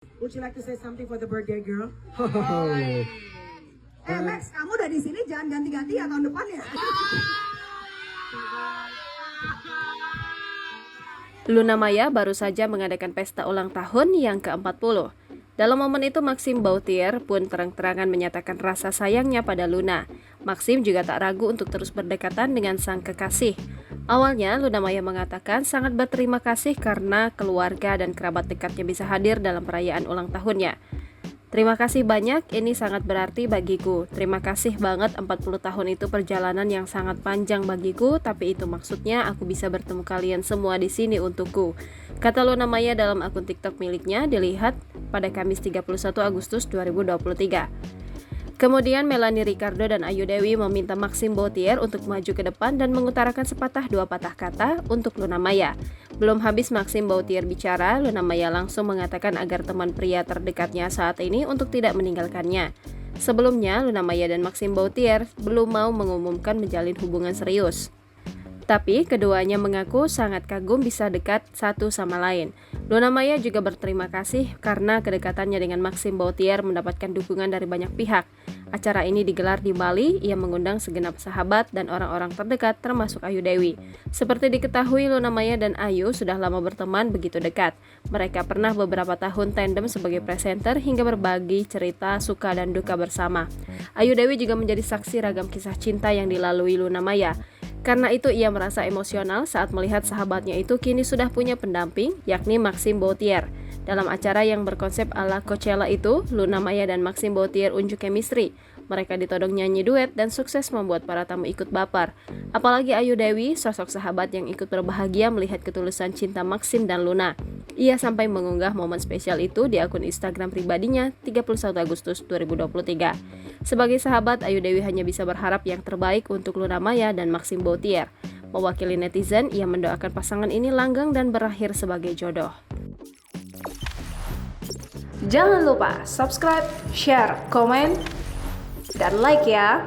Would you like to say something for the birthday girl? Max, kamu udah di sini jangan ganti-ganti ya tahun depan ya. Luna Maya baru saja mengadakan pesta ulang tahun yang ke-40. Dalam momen itu Maxim Bauthier pun terang-terangan menyatakan rasa sayangnya pada Luna. Maxim juga tak ragu untuk terus berdekatan dengan sang kekasih. Awalnya Luna Maya mengatakan sangat berterima kasih karena keluarga dan kerabat dekatnya bisa hadir dalam perayaan ulang tahunnya. Terima kasih banyak, ini sangat berarti bagiku. Terima kasih banget, 40 tahun itu perjalanan yang sangat panjang bagiku, tapi itu maksudnya aku bisa bertemu kalian semua di sini untukku. Kata Luna Maya dalam akun TikTok miliknya, dilihat pada Kamis 31 Agustus 2023. Kemudian Melanie Ricardo dan Ayu Dewi meminta Maxim Bauthier untuk maju ke depan dan mengutarakan sepatah dua patah kata untuk Luna Maya. Belum habis Maxim Bauthier bicara, Luna Maya langsung mengatakan agar teman pria terdekatnya saat ini untuk tidak meninggalkannya. Sebelumnya, Luna Maya dan Maxim Bauthier belum mau mengumumkan menjalin hubungan serius. Tapi keduanya mengaku sangat kagum bisa dekat satu sama lain. Luna Maya juga berterima kasih karena kedekatannya dengan Maxim Bauthier mendapatkan dukungan dari banyak pihak. Acara ini digelar di Bali, ia mengundang segenap sahabat dan orang-orang terdekat termasuk Ayu Dewi. Seperti diketahui, Luna Maya dan Ayu sudah lama berteman begitu dekat. Mereka pernah beberapa tahun tandem sebagai presenter hingga berbagi cerita suka dan duka bersama. Ayu Dewi juga menjadi saksi ragam kisah cinta yang dilalui Luna Maya. Karena itu ia merasa emosional saat melihat sahabatnya itu kini sudah punya pendamping, yakni Maxim Bauthier. Dalam acara yang berkonsep ala Coachella itu, Luna Maya dan Maxim Bauthier unjuk chemistry. Mereka ditodong nyanyi duet dan sukses membuat para tamu ikut baper. Apalagi Ayu Dewi, sosok sahabat yang ikut berbahagia melihat ketulusan cinta Maxim dan Luna. Ia sampai mengunggah momen spesial itu di akun Instagram pribadinya 31 Agustus 2023. Sebagai sahabat, Ayu Dewi hanya bisa berharap yang terbaik untuk Luna Maya dan Maxim Bauthier. Mewakili netizen, ia mendoakan pasangan ini langgeng dan berakhir sebagai jodoh. Jangan lupa subscribe, share, komen, dan like ya!